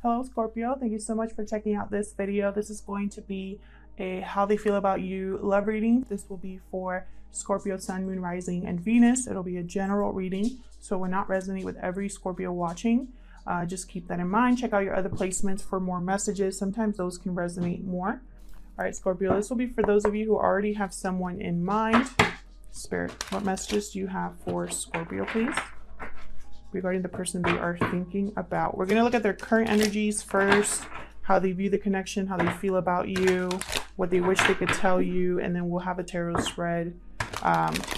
Hello Scorpio, thank you so much for checking out this video. This is going to be a how they feel about you love reading. This will be for Scorpio Sun, Moon, Rising, and Venus. It'll be a general reading, so it will not resonate with every Scorpio watching. Just keep that in mind. Check out your other placements for more messages. Sometimes those can resonate more. All right, Scorpio, this will be for those of you who already have someone in mind. Spirit, what messages do you have for Scorpio, please? Regarding the person they are thinking about. We're going to look at their current energies first, how they view the connection, how they feel about you, what they wish they could tell you, and then we'll have a tarot spread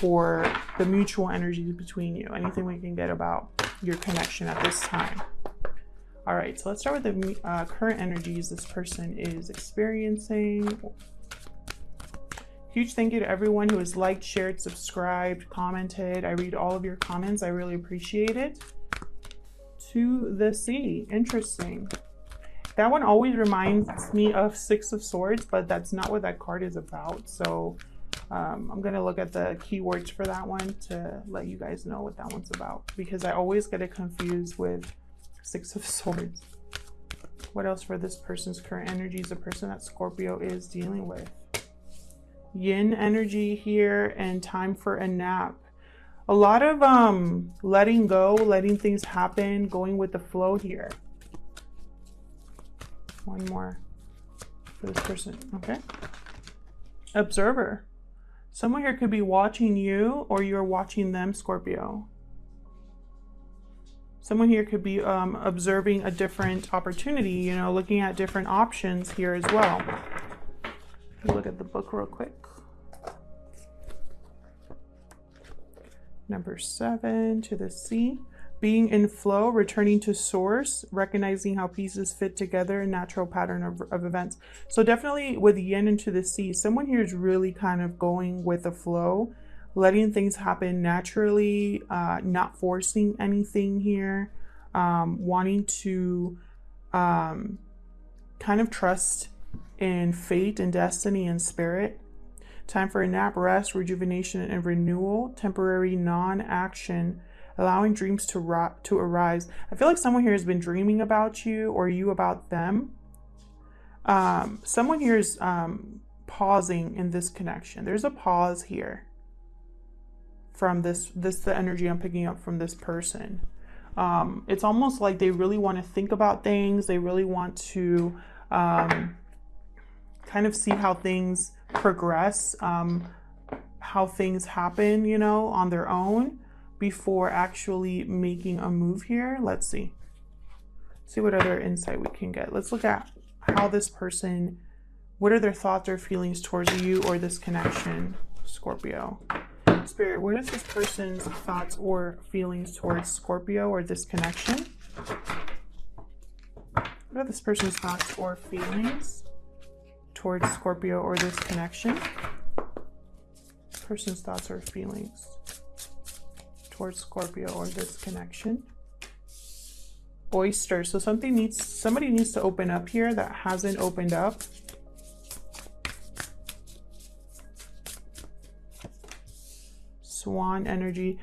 for the mutual energies between you. Anything we can get about your connection at this time. All right, so let's start with the current energies this person is experiencing. Huge thank you to everyone who has liked, shared, subscribed, commented. I read all of your comments. I really appreciate it. To the sea. Interesting. That one always reminds me of Six of Swords, but that's not what that card is about. So I'm going to look at the keywords for that one to let you guys know what that one's about, because I always get it confused with Six of Swords. What else for this person's current energies, the person that Scorpio is dealing with? Yin energy here and time for a nap. A lot of letting go, letting things happen, going with the flow here. One more for this person. Okay. Observer. Someone here could be watching you or you're watching them, Scorpio. Someone here could be observing a different opportunity, you know, looking at different options here as well. Look at the book real quick. Number 7, to the sea. Being in flow, returning to source, recognizing how pieces fit together, a natural pattern of events. So definitely with yin and to the sea, someone here is really kind of going with the flow, letting things happen naturally, not forcing anything here, wanting to kind of trust in fate and destiny and spirit. Time for a nap, rest, rejuvenation, and renewal. Temporary non-action, allowing dreams to arise. I feel like someone here has been dreaming about you or you about them. Someone here is pausing in this connection. There's a pause here from this the energy I'm picking up from this person. It's almost like they really want to think about things. They really want to kind of see how things progress, how things happen, you know, on their own before actually making a move here. Let's see what other insight we can get. Let's look at how this person, what are their thoughts or feelings towards you or this connection, Scorpio. Spirit, what is this person's thoughts or feelings towards Scorpio or this connection? What are this person's thoughts or feelings towards Scorpio or this connection? Person's thoughts or feelings towards Scorpio or this connection. Oyster. So somebody needs to open up here that hasn't opened up. Swan energy.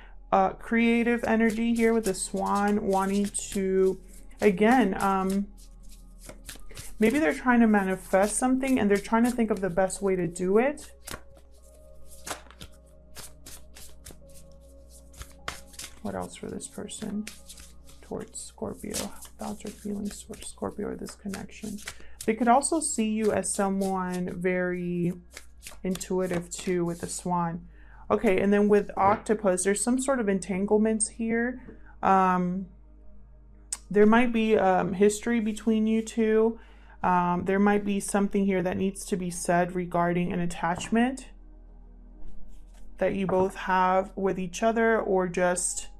Creative energy here with the swan wanting to, again, maybe they're trying to manifest something and they're trying to think of the best way to do it. What else for this person towards Scorpio? Thoughts or feelings towards Scorpio or this connection? They could also see you as someone very intuitive too with the swan. Okay, and then with octopus, there's some sort of entanglements here. There might be history between you two. There might be something here that needs to be said regarding an attachment that you both have with each other, or just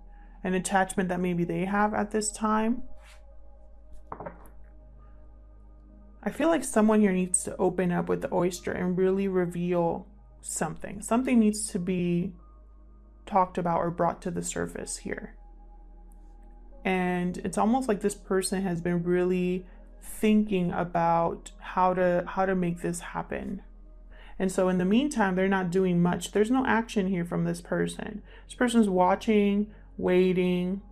an attachment that maybe they have at this time. I feel like someone here needs to open up with the oyster and really reveal something. Something needs to be talked about or brought to the surface here. And it's almost like this person has been really thinking about how to make this happen. And so in the meantime, they're not doing much. There's no action here from this person. This person's watching, waiting,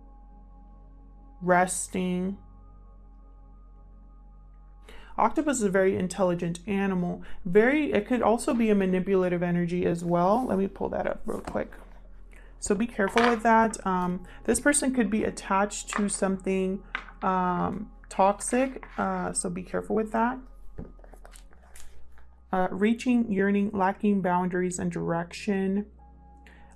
resting. Octopus is a very intelligent animal. It could also be a manipulative energy as well. Let me pull that up real quick. So be careful with that. This person could be attached to something toxic. So be careful with that. Reaching, yearning, lacking boundaries and direction.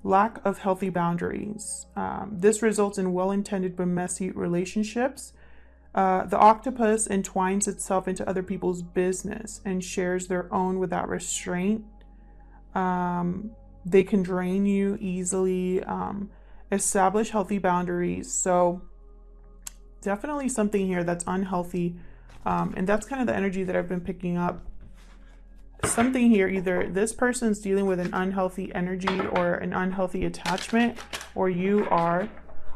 Lack of healthy boundaries. This results in well-intended but messy relationships. The octopus entwines itself into other people's business and shares their own without restraint. They can drain you easily. Establish healthy boundaries. So definitely something here that's unhealthy. And that's kind of the energy that I've been picking up. Something here, either this person's dealing with an unhealthy energy or an unhealthy attachment, or you are,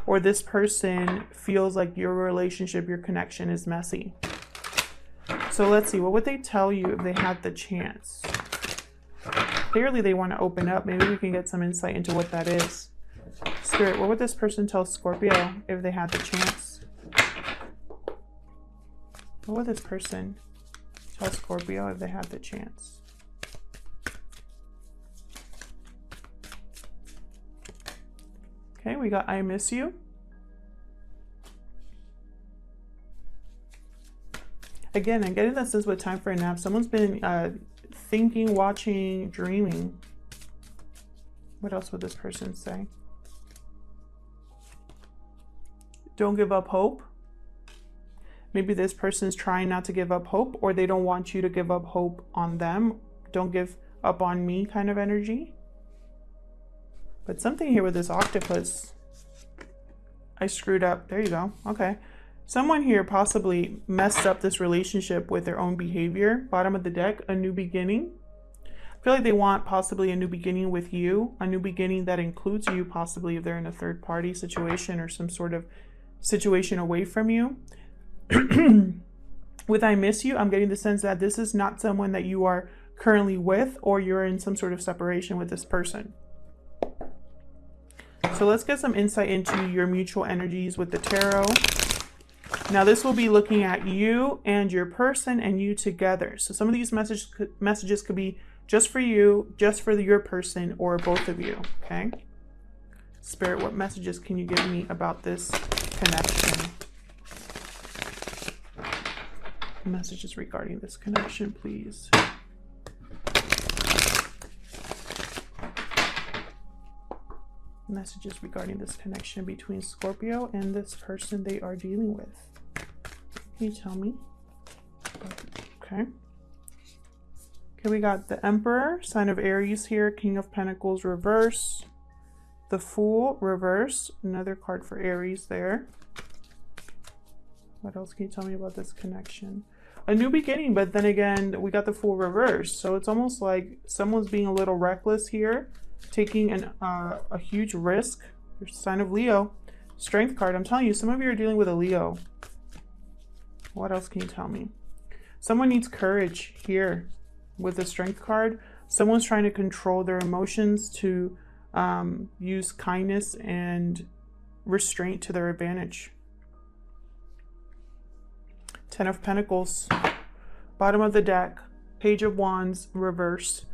or this person feels like your relationship, your connection is messy. So let's see, what would they tell you if they had the chance? Clearly they want to open up. Maybe we can get some insight into what that is. Spirit, what would this person tell Scorpio if they had the chance? What would this person tell Scorpio if they had the chance? Okay, we got I miss you. Again, I'm getting that sense with time for a nap. Someone's been thinking, watching, dreaming. What else would this person say? Don't give up hope. Maybe this person's trying not to give up hope, or they don't want you to give up hope on them. Don't give up on me kind of energy. But something here with this octopus. I screwed up. There you go. Okay. Someone here possibly messed up this relationship with their own behavior. Bottom of the deck, a new beginning. I feel like they want possibly a new beginning with you. A new beginning that includes you, possibly if they're in a third party situation or some sort of situation away from you. With I miss you, I'm getting the sense that this is not someone that you are currently with, or you're in some sort of separation with this person. So let's get some insight into your mutual energies with the tarot. Now this will be looking at you and your person and you together. So some of these messages could be just for you, just for your person, or both of you, okay? Spirit, what messages can you give me about this connection? Messages regarding this connection, please. Messages regarding this connection between Scorpio and this person they are dealing with. Can you tell me? Okay. Okay, we got the Emperor, sign of Aries here, King of Pentacles reverse, the Fool reverse, another card for Aries there. What else can you tell me about this connection? A new beginning, but then again, we got the Fool reverse. So it's almost like someone's being a little reckless here, taking a huge risk. Your sign of Leo, Strength card. I'm telling you, some of you are dealing with a Leo. What else can you tell me? Someone needs courage here with the Strength card. Someone's trying to control their emotions to use kindness and restraint to their advantage. Ten of Pentacles, bottom of the deck, Page of Wands, reverse.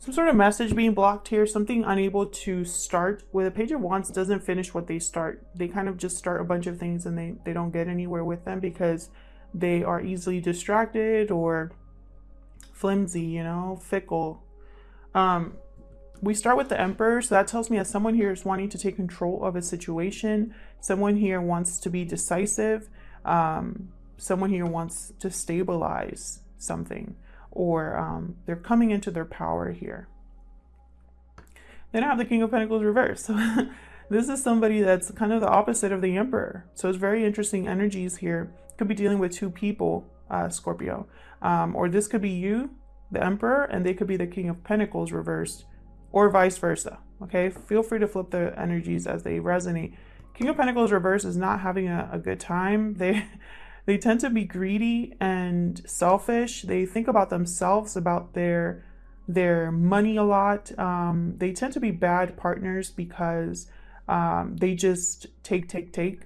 Some sort of message being blocked here, something unable to start. With a Page of Wands doesn't finish what they start. They kind of just start a bunch of things and they don't get anywhere with them because they are easily distracted or flimsy, you know, fickle. We start with the Emperor, so that tells me that someone here is wanting to take control of a situation. Someone here wants to be decisive. Someone here wants to stabilize something, or they're coming into their power here. Then I have the King of Pentacles reversed. So this is somebody that's kind of the opposite of the Emperor. So it's very interesting energies here. Could be dealing with two people, Scorpio. Or this could be you, the Emperor, and they could be the King of Pentacles reversed, or vice versa. Okay, feel free to flip the energies as they resonate. King of Pentacles reversed is not having a good time. They tend to be greedy and selfish. They think about themselves, about their money a lot. They tend to be bad partners because they just take.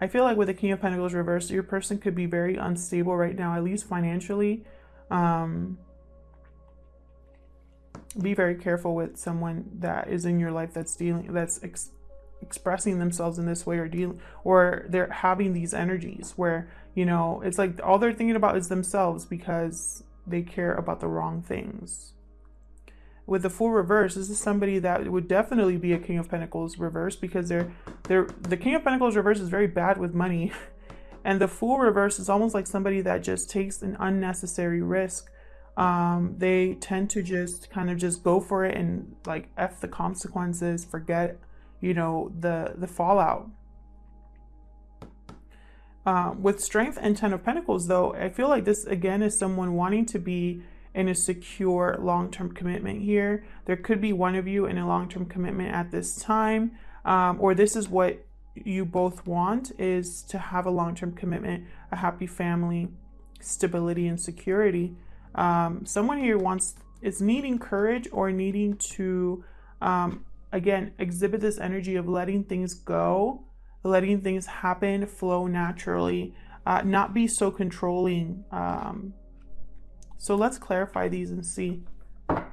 I feel like with the King of Pentacles reversed, your person could be very unstable right now, at least financially. Be very careful with someone that is in your life that's expressing themselves in this way, or they're having these energies where, you know, it's like all they're thinking about is themselves because they care about the wrong things. With the Fool reverse, this is somebody that would definitely be a King of Pentacles reverse, because the King of Pentacles reverse is very bad with money. And the Fool reverse is almost like somebody that just takes an unnecessary risk. They tend to just kind of just go for it and like F the consequences, forget, you know, the fallout. With Strength and 10 of Pentacles though, I feel like this again is someone wanting to be in a secure long-term commitment here. There could be one of you in a long-term commitment at this time, or this is what you both want, is to have a long-term commitment, a happy family, stability and security. Someone here is needing courage, or needing to again exhibit this energy of letting things go, letting things happen, flow naturally, not be so controlling. So let's clarify these and see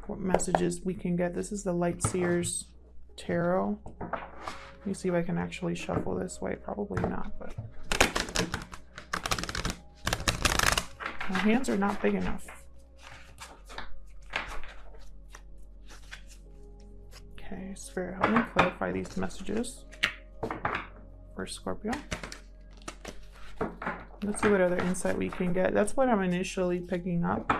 what messages we can get. This is the Light Seers Tarot. Let me see if I can actually shuffle this way. Probably not, but my hands are not big enough. Okay, Spirit, help me clarify these messages for Scorpio. Let's see what other insight we can get. That's what I'm initially picking up.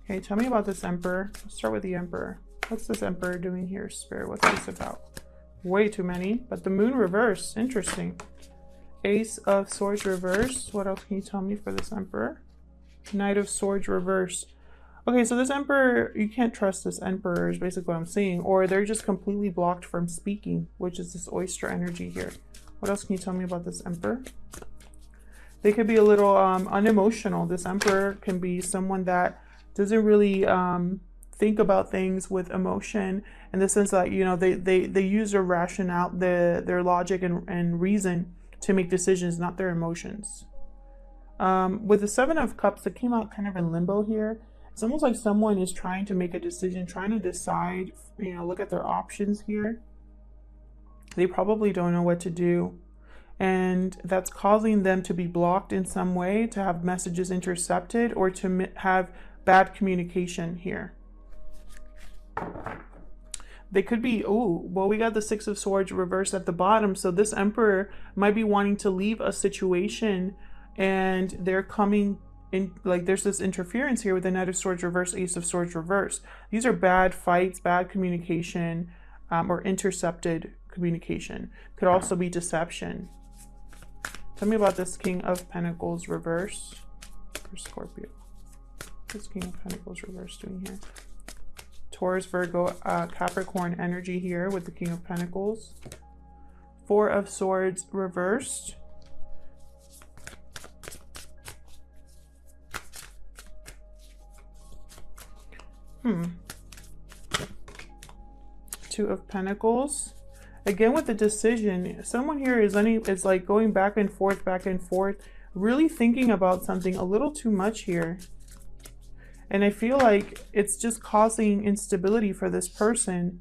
Okay, tell me about this Emperor. Let's start with the Emperor. What's this Emperor doing here, Spirit? What's this about? Way too many. But the Moon reverse. Interesting. Ace of Swords reverse. What else can you tell me for this Emperor? Knight of Swords reverse. Okay, so this Emperor, you can't trust this Emperor is basically what I'm saying. Or they're just completely blocked from speaking, which is this oyster energy here. What else can you tell me about this Emperor? They could be a little unemotional. This Emperor can be someone that doesn't really think about things with emotion, in the sense that, you know, they use their rationale, their logic and reason to make decisions, not their emotions. With the Seven of Cups that came out kind of in limbo here, it's almost like someone is trying to make a decision, trying to decide, you know, look at their options here. They probably don't know what to do. And that's causing them to be blocked in some way, to have messages intercepted, or to have bad communication here. They could be, oh, well, we got the Six of Swords reversed at the bottom. So this Emperor might be wanting to leave a situation, and they're coming in, like there's this interference here with the Knight of Swords reverse, Ace of Swords reverse. These are bad fights, bad communication, or intercepted communication. Could also be deception. Tell me about this King of Pentacles reverse for Scorpio. What's King of Pentacles reverse doing here? Taurus, Virgo, Capricorn energy here with the King of Pentacles. Four of Swords reversed. Two of Pentacles. Again with the decision, someone here is like going back and forth, really thinking about something a little too much here. And I feel like it's just causing instability for this person.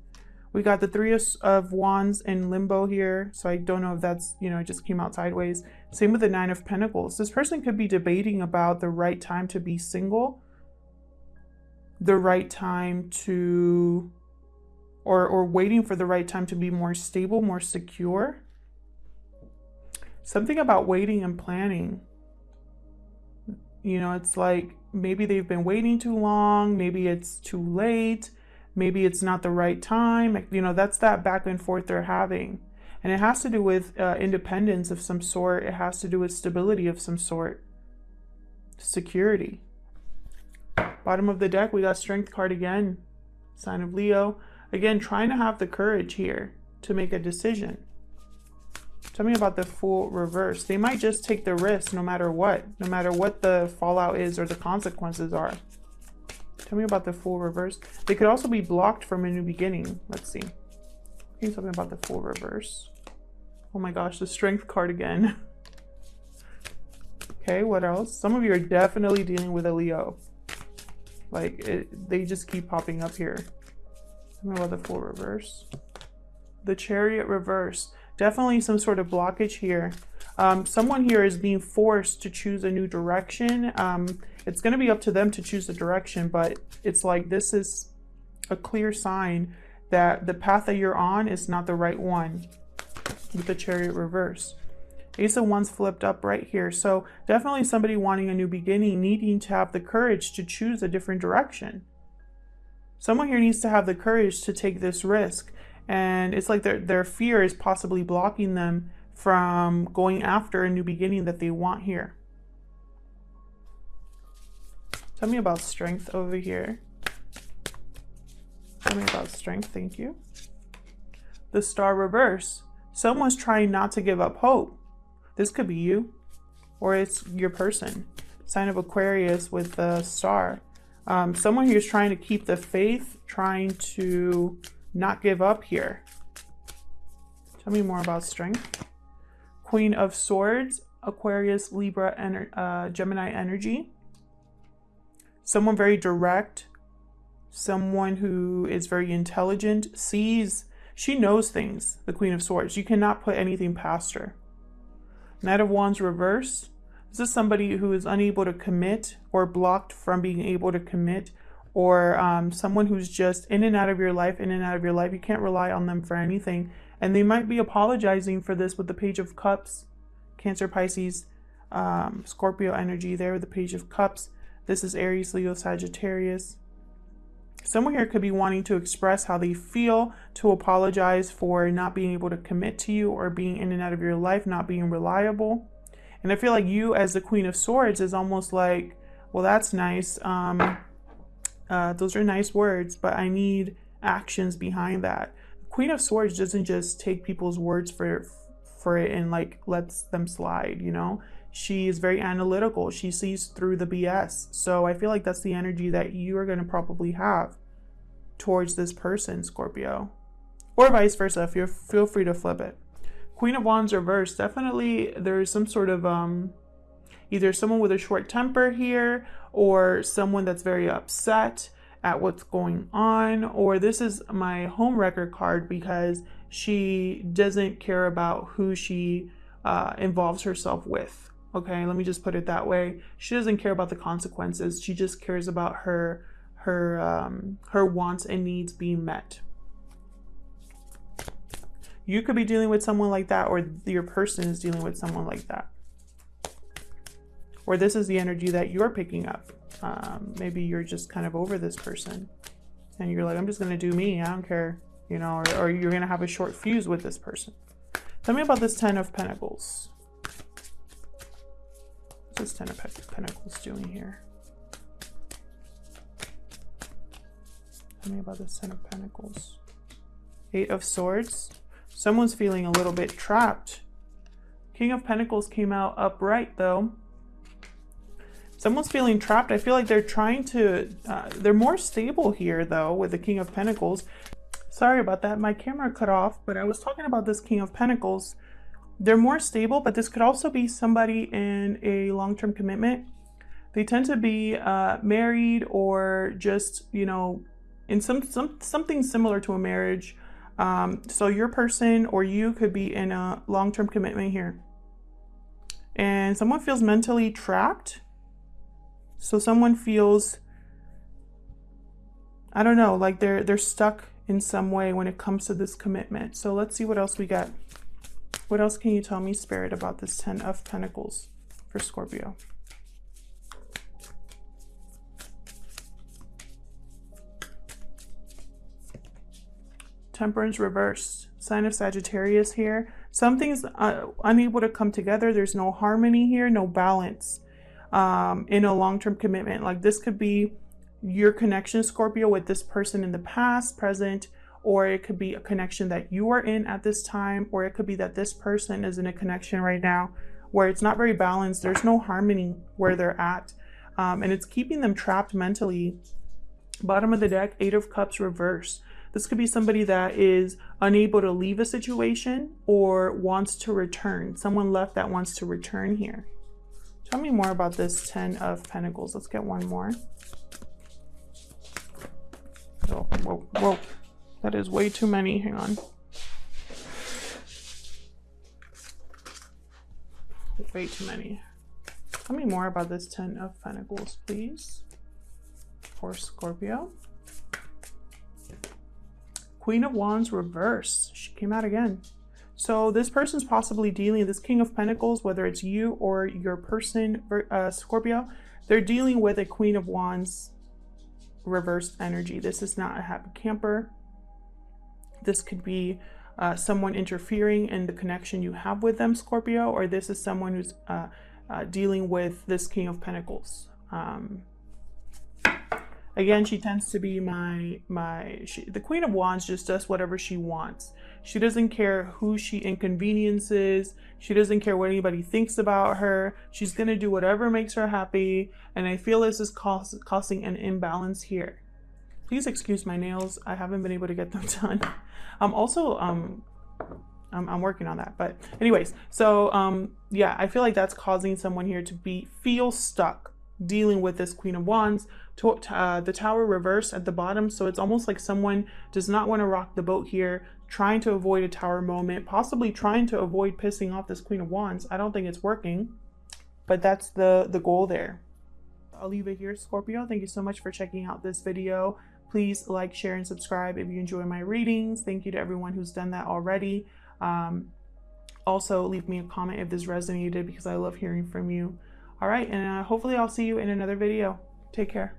We got the Three of Wands in limbo here. So I don't know if that's, you know, it just came out sideways. Same with the Nine of Pentacles. This person could be debating about the right time to be single, the right time to, or waiting for the right time to be more stable, more secure. Something about waiting and planning. You know, it's like maybe they've been waiting too long, maybe it's too late, maybe it's not the right time. You know, that's that back and forth they're having. And it has to do with independence of some sort. It has to do with stability of some sort. Security. Bottom of the deck, we got Strength card again. Sign of Leo. Again, trying to have the courage here to make a decision. Tell me about the Fool reverse. They might just take the risk no matter what the fallout is or the consequences are. Tell me about the Fool reverse. They could also be blocked from a new beginning. Let's see. Can you tell me about the Fool reverse? Oh my gosh, the Strength card again. Okay, what else? Some of you are definitely dealing with a Leo. Like, they just keep popping up here. Tell me about the Fool reverse. The Chariot reverse. Definitely some sort of blockage here. Someone here is being forced to choose a new direction. It's going to be up to them to choose the direction, but it's like this is a clear sign that the path that you're on is not the right one with the Chariot reverse. Ace of Wands flipped up right here. So definitely somebody wanting a new beginning, needing to have the courage to choose a different direction. Someone here needs to have the courage to take this risk. And it's like their fear is possibly blocking them from going after a new beginning that they want here. Tell me about Strength over here. Tell me about Strength, thank you. The Star reverse. Someone's trying not to give up hope. This could be you, or it's your person. Sign of Aquarius with the Star. Someone who's trying to keep the faith, trying to not give up here. Tell me more about Strength. Queen of Swords, Aquarius, Libra, Gemini energy. Someone very direct. Someone who is very intelligent, she knows things, the Queen of Swords. You cannot put anything past her. Knight of Wands reverse. This is somebody who is unable to commit or blocked from being able to commit, or someone who's just in and out of your life, in and out of your life. You can't rely on them for anything. And they might be apologizing for this with the Page of Cups. Cancer, Pisces, Scorpio energy there with the Page of Cups. This is Aries, Leo, Sagittarius. Someone here could be wanting to express how they feel, to apologize for not being able to commit to you or being in and out of your life, not being reliable. And I feel like you as the Queen of Swords is almost like, well, that's nice. Those are nice words, but I need actions behind that. Queen of Swords doesn't just take people's words for it and like lets them slide, you know? She is very analytical. She sees through the BS. So I feel like that's the energy that you are going to probably have towards this person, Scorpio. Or vice versa. Feel free to flip it. Queen of Wands reverse. Definitely there's some sort of either someone with a short temper here, or someone that's very upset at what's going on, or this is my home record card because she doesn't care about who she involves herself with. Okay, let me just put it that way. She doesn't care about the consequences. She just cares about her wants and needs being met. You could be dealing with someone like that, or your person is dealing with someone like that. Or this is the energy that you're picking up. Maybe you're just kind of over this person and you're like, I'm just going to do me. I don't care, you know, or you're going to have a short fuse with this person. Tell me about this Ten of Pentacles. What's this Ten of Pentacles doing here? Tell me about this Ten of Pentacles. Eight of Swords. Someone's feeling a little bit trapped. King of Pentacles came out upright though. Someone's feeling trapped. I feel like they're trying to, they're more stable here though with the King of Pentacles. Sorry about that. My camera cut off, but I was talking about this King of Pentacles. They're more stable, but this could also be somebody in a long-term commitment. They tend to be married or just, you know, in something similar to a marriage. So your person or you could be in a long-term commitment here. And someone feels mentally trapped. So someone feels, I don't know, like they're stuck in some way when it comes to this commitment. So let's see what else we got. What else can you tell me, Spirit, about this Ten of Pentacles for Scorpio? Temperance reversed. Sign of Sagittarius here. Something's unable to come together. There's no harmony here, no balance in a long-term commitment. Like this could be your connection, Scorpio, with this person in the past, present, or it could be a connection that you are in at this time, or it could be that this person is in a connection right now where it's not very balanced. There's no harmony where they're at, and it's keeping them trapped mentally. Bottom of the deck, Eight of Cups reverse. This could be somebody that is unable to leave a situation or wants to return. Someone left that wants to return here. Tell me more about this 10 of Pentacles. Let's get one more. Oh, whoa, whoa. That is way too many. Hang on. Way too many. Tell me more about this 10 of Pentacles, please, for Scorpio. Queen of Wands reverse. She came out again. So this person's possibly dealing, this King of Pentacles, whether it's you or your person, Scorpio, they're dealing with a Queen of Wands reversed energy. This is not a happy camper. This could be someone interfering in the connection you have with them, Scorpio, or this is someone who's dealing with this King of Pentacles. Again, she tends to be the Queen of Wands just does whatever she wants. She doesn't care who she inconveniences. She doesn't care what anybody thinks about her. She's going to do whatever makes her happy. And I feel this is causing an imbalance here. Please excuse my nails. I haven't been able to get them done. I'm working on that. But anyways, so yeah, I feel like that's causing someone here to feel stuck dealing with this Queen of Wands. The Tower reversed at the bottom, so it's almost like someone does not want to rock the boat here, trying to avoid a Tower moment, possibly trying to avoid pissing off this Queen of Wands. I don't think it's working, but that's the goal there. I'll leave it here, Scorpio. Thank you so much for checking out this video. Please like, share, and subscribe if you enjoy my readings. Thank you to everyone who's done that already. Also, leave me a comment if this resonated, because I love hearing from you. All right, and hopefully I'll see you in another video. Take care.